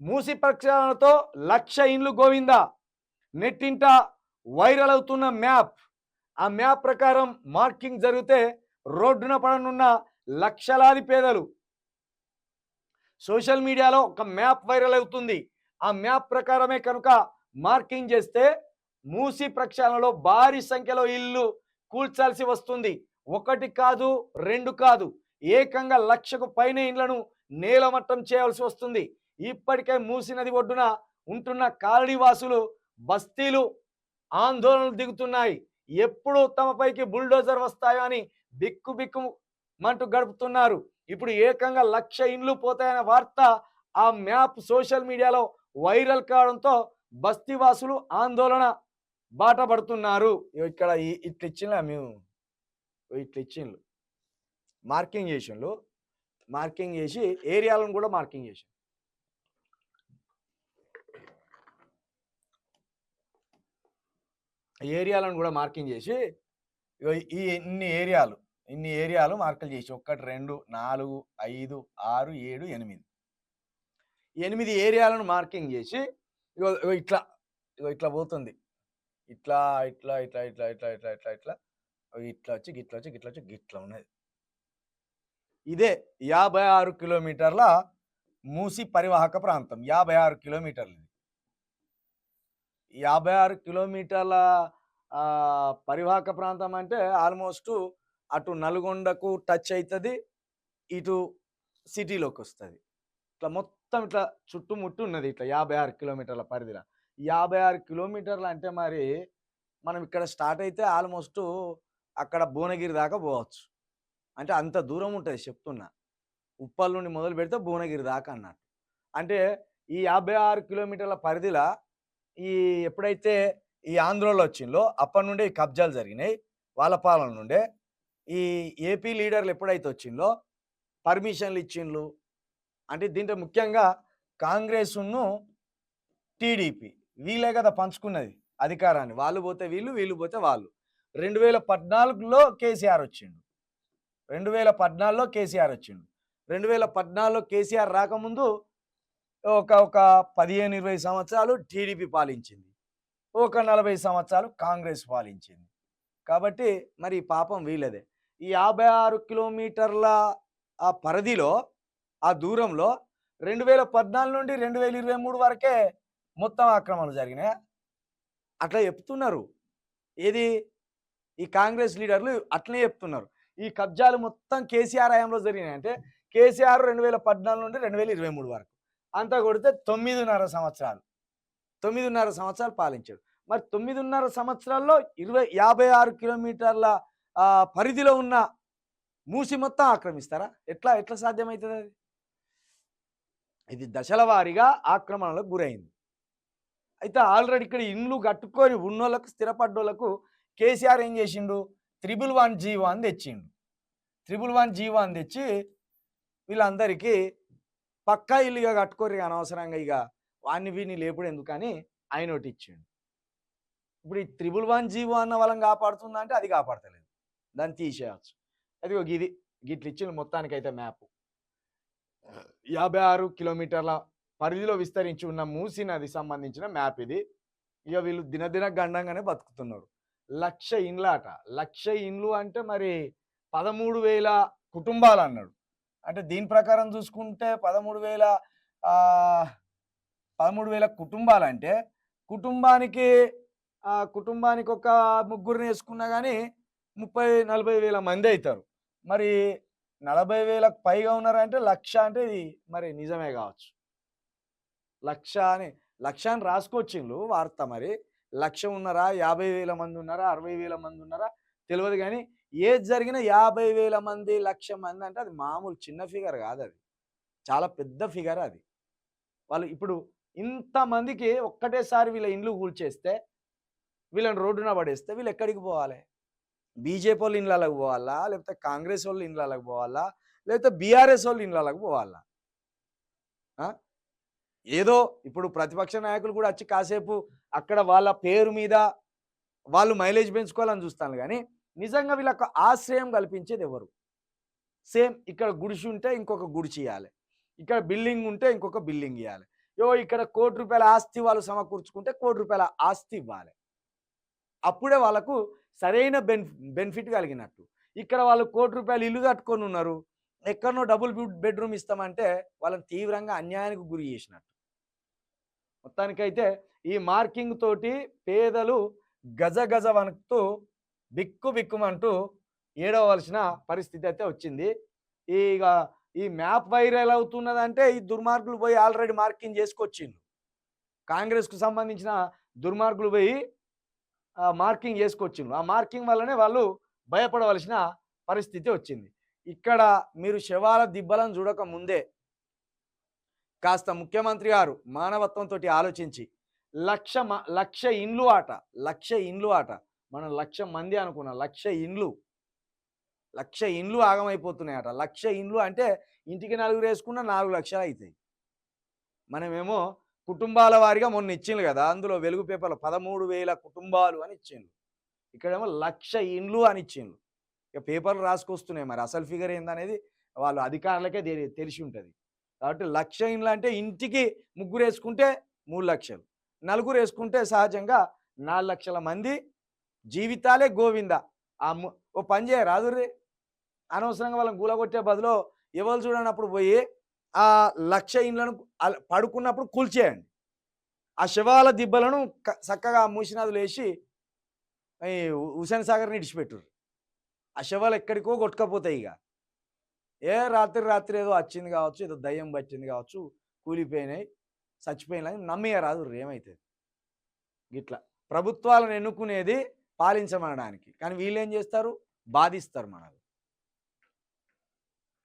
మూసి ప్రక్షాళనతో 1,00,000 ఇండ్లు గోవిందా. నెట్టింట వైరల్ అవుతున్న మ్యాప్. ఆ మ్యాప్ ప్రకారం మార్కింగ్ జరిగితే రోడ్డున పడనున్న లక్షలాది పేదలు. సోషల్ మీడియాలో ఒక మ్యాప్ వైరల్ అవుతుంది. ఆ మ్యాప్ ప్రకారమే కనుక మార్కింగ్ చేస్తే మూసి ప్రక్షాళనలో భారీ సంఖ్యలో ఇల్లు కూల్చాల్సి వస్తుంది. ఒకటి కాదు, రెండు కాదు, ఏకంగా 1,00,000కు పైనే ఇండ్లను నేలమట్టం చేయాల్సి వస్తుంది. ఇప్పటికే మూసి నది ఒడ్డున ఉంటున్న కాలనీవాసులు, బస్తీలు ఆందోళనలు దిగుతున్నాయి. ఎప్పుడు తమపైకి బుల్డోజర్ వస్తాయో అని బిక్కు బిక్కు మంటూ గడుపుతున్నారు. ఇప్పుడు ఏకంగా 1,00,000 ఇండ్లు పోతాయనే వార్త ఆ మ్యాప్ సోషల్ మీడియాలో వైరల్ కావడంతో బస్తీవాసులు ఆందోళన బాట పడుతున్నారు. ఇక్కడ ఇట్లా ఇచ్చిన మేము ఇట్లా ఇచ్చిండ్రు, మార్కింగ్ చేసిండ్రు. మార్కింగ్ చేసి ఏరియాలను కూడా మార్కింగ్ చేసి ఏరియాలను కూడా మార్కింగ్ చేసి ఈ ఇన్ని ఏరియాలు మార్కులు చేసి 1 2 4 5 6 7 8 ఏరియాలను మార్కింగ్ చేసి ఇట్లా ఇట్లా పోతుంది. ఇట్లా ఇట్లా ఇట్లా ఇట్లా ఇట్లా ఇట్లా ఇట్లా ఇట్లా ఇట్లా వచ్చి గిట్లా వచ్చి గిట్లా వచ్చి గిట్లా ఉన్నది. ఇదే 56 కిలోమీటర్ల మూసి పరివాహక ప్రాంతం. 56 కిలోమీటర్లు. 56 కిలోమీటర్ల పరివాహక ప్రాంతం అంటే ఆల్మోస్ట్ అటు నల్గొండకు టచ్ అవుతుంది, ఇటు సిటీలోకి వస్తుంది. ఇట్లా మొత్తం ఇట్లా చుట్టుముట్టు ఉన్నది. ఇట్లా 56 కిలోమీటర్ల పరిధిలో. 56 కిలోమీటర్లు అంటే మరి మనం ఇక్కడ స్టార్ట్ అయితే ఆల్మోస్ట్ అక్కడ భువనగిరి దాకా పోవచ్చు. అంటే అంత దూరం ఉంటుంది చెప్తున్నా. ఉప్పల్ నుండి మొదలు పెడితే భువనగిరి దాకా అన్నట్టు. అంటే ఈ 56 కిలోమీటర్ల పరిధిలో ఎప్పుడైతే ఈ ఆంధ్రలో వచ్చిందో అప్పటి నుండే ఈ కబ్జాలు జరిగినాయి. వాళ్ళ పాలన నుండే ఈ ఏపీ లీడర్లు ఎప్పుడైతే వచ్చిందో పర్మిషన్లు ఇచ్చిండ్రు. అంటే దీంట్లో ముఖ్యంగా కాంగ్రెస్ను టీడీపీ వీళ్ళే కదా పంచుకున్నది అధికారాన్ని. వాళ్ళు పోతే వీళ్ళు, వీళ్ళు పోతే వాళ్ళు. 2014లో కేసీఆర్ వచ్చిండు. 2014లో కేసీఆర్ వచ్చిండు. 2014లో కేసీఆర్ రాకముందు ఒక 15-20 సంవత్సరాలు టీడీపీ పాలించింది. ఒక 40 సంవత్సరాలు కాంగ్రెస్ పాలించింది. కాబట్టి మరి పాపం వీళ్ళదే. ఈ 56 కిలోమీటర్ల ఆ పరిధిలో, ఆ దూరంలో 2014 నుండి 2023 వరకే మొత్తం ఆక్రమణలు జరిగినాయి. అట్లా చెప్తున్నారు. ఏది ఈ కాంగ్రెస్ లీడర్లు అట్లనే చెప్తున్నారు. ఈ కబ్జాలు మొత్తం కేసీఆర్ హయాంలో జరిగినాయి. అంటే కేసీఆర్ 2014 నుండి 2023 వరకు అంతా కొడితే 9.5 సంవత్సరాలు. 9.5 సంవత్సరాలు పాలించాడు. మరి 9.5 సంవత్సరాల్లో 56 కిలోమీటర్ల పరిధిలో ఉన్న మూసి మొత్తం ఆక్రమిస్తారా? ఎట్లా సాధ్యమవుతుంది అది? ఇది దశల వారీగా ఆక్రమణలకు గురైంది. అయితే ఆల్రెడీ ఇక్కడ ఇండ్లు కట్టుకొని ఉన్నోళ్ళకు, స్థిరపడ్డోళ్లకు కేసీఆర్ ఏం చేసిండు? 111 జీవో అని తెచ్చిండు. 111 జీవో అని తెచ్చి వీళ్ళందరికీ పక్కా ఇల్లుగా కట్టుకోరు, అనవసరంగా ఇక వాడిని వీడిని లేపుడు ఎందుకని ఆయన ఒకటి ఇచ్చిండు. ఇప్పుడు ఈ 111 జీవో అన్న వాళ్ళని కాపాడుతుందా అంటే అది కాపాడతలేదు, దాన్ని తీసేయచ్చు. అది గిట్లు ఇచ్చిండు మొత్తానికైతే మ్యాప్. 56 కిలోమీటర్ల పరిధిలో విస్తరించి ఉన్న మూసి నది సంబంధించిన మ్యాప్ ఇది. ఇక వీళ్ళు దినదిన గండంగానే బతుకుతున్నారు. 1,00,000 ఇండ్లు అట. 1,00,000 ఇండ్లు అంటే మరి 13,000 కుటుంబాలు అన్నాడు. అంటే దీని ప్రకారం చూసుకుంటే 13,000 కుటుంబాలు అంటే కుటుంబానికి ఒక ముగ్గురిని వేసుకున్నా కానీ 30-40 వేల మంది అవుతారు. మరి 40,000కు పైగా ఉన్నారంటే 1,00,000 అంటే ఇది మరి నిజమే కావచ్చు. 1,00,000 అని రాసుకొచ్చిండ్రు వార్త. మరి 1,00,000 ఉన్నారా, 50,000 మంది ఉన్నారా, 60,000 మంది ఉన్నారా తెలియదు. కానీ ఏది జరిగినా 50,000 మంది, 1,00,000 మంది అంటే అది మామూలు చిన్న ఫిగర్ కాదు, అది చాలా పెద్ద ఫిగర్. అది వాళ్ళు ఇప్పుడు ఇంతమందికి ఒక్కటేసారి వీళ్ళ ఇండ్లు కూల్చేస్తే, వీళ్ళని రోడ్డున పడేస్తే వీళ్ళు ఎక్కడికి పోవాలి? బీజేపీ వాళ్ళు ఇండ్లకి పోవాలా, లేకపోతే కాంగ్రెస్ వాళ్ళు ఇండ్లకి పోవాలా, లేకపోతే బీఆర్ఎస్ వాళ్ళు ఇండ్లకి పోవాలా? ఏదో ఇప్పుడు ప్రతిపక్ష నాయకులు కూడా వచ్చి కాసేపు అక్కడ వాళ్ళ పేరు మీద వాళ్ళు మైలేజ్ పెంచుకోవాలని చూస్తాను. కానీ నిజంగా వీళ్ళకు ఆశ్రయం కల్పించేది ఎవరు? సేమ్ ఇక్కడ గుడిసి ఉంటే ఇంకొక గుడిసి ఇవ్వాలి, ఇక్కడ బిల్డింగ్ ఉంటే ఇంకొక బిల్డింగ్ ఇవ్వాలి, ఇక్కడ ₹1,00,00,000 ఆస్తి వాళ్ళు సమకూర్చుకుంటే ₹1,00,00,000 ఆస్తి ఇవ్వాలి. అప్పుడే వాళ్ళకు సరైన బెనిఫిట్ కలిగినట్టు. ఇక్కడ వాళ్ళు ₹1,00,00,000 ఇల్లు కట్టుకొనున్నారు. ఎక్కడనో డబుల్ బెడ్‌రూమ్ ఇస్తామంటే వాళ్ళని తీవ్రంగా అన్యాయానికి గురి చేసినట్టు. మొత్తానికైతే ఈ మార్కింగ్ తోటి పేదలు గజ గజ వణుకుతూ బిక్కు బిక్కుమంటూ ఏడవలసిన పరిస్థితి అయితే వచ్చింది. ఇగ ఈ మ్యాప్ వైరల్ అవుతున్నదంటే ఈ దుర్మార్గులు పోయి ఆల్రెడీ మార్కింగ్ చేసుకొచ్చిండ్రు. కాంగ్రెస్‌కు సంబంధించిన దుర్మార్గులు పోయి మార్కింగ్ చేసుకొచ్చిండ్రు. ఆ మార్కింగ్ వల్లనే వాళ్ళు భయపడవలసిన పరిస్థితి వచ్చింది. ఇక్కడ మీరు శవాల దిబ్బలను చూడక ముందే కాస్త ముఖ్యమంత్రి గారు మానవత్వంతోటి ఆలోచించి లక్ష ఇండ్లు ఆట. మనం 1,00,000 మంది అనుకున్నాం. 1,00,000 ఇండ్లు ఆగమైపోతున్నాయట. 1,00,000 ఇండ్లు అంటే ఇంటికి నలుగురు వేసుకున్న 4,00,000 అవుతాయి. మనమేమో కుటుంబాల వారీగా మొన్న ఇచ్చిండ్రు కదా, అందులో వెలుగు పేపర్లో 13,000 కుటుంబాలు అని ఇచ్చిండ్రు. ఇక్కడేమో 1,00,000 ఇండ్లు అని ఇచ్చిండ్రు. ఇక పేపర్లు రాసుకొస్తున్నాయి. మరి అసలు ఫిగర్ ఏందనేది వాళ్ళు అధికారులకే తెలిసి ఉంటుంది. కాబట్టి 1,00,000 ఇండ్లు అంటే ఇంటికి ముగ్గురు వేసుకుంటే 3,00,000, నలుగురు వేసుకుంటే సహజంగా 4,00,000 మంది జీవితాలే గోవింద. ఓ పని చేయరాదు రే, అనవసరంగా వాళ్ళని గులగొట్టే బదులు ఎవరు చూడనప్పుడు పోయి ఆ 1,00,000 ఇండ్లను పడుకున్నప్పుడు కూల్చేయండి. ఆ శవాల దిబ్బలను చక్కగా మూసినదులు వేసి ఈ హుసేన్ సాగర్ని ఇడిచిపెట్టుర్రు. ఆ శవాలు ఎక్కడికో కొట్టుకపోతాయి. ఇక రాత్రి ఏదో వచ్చింది కావచ్చు, ఏదో దయ్యం పట్టింది కావచ్చు, కూలిపోయినాయి, చచ్చిపోయినాయి నమ్మేయరాదు ఏమైతే. గిట్లా ప్రభుత్వాలను ఎన్నుకునేది పాలించమనడానికి, కానీ వీళ్ళు ఏం చేస్తారు, బాధిస్తారు మనల్ని.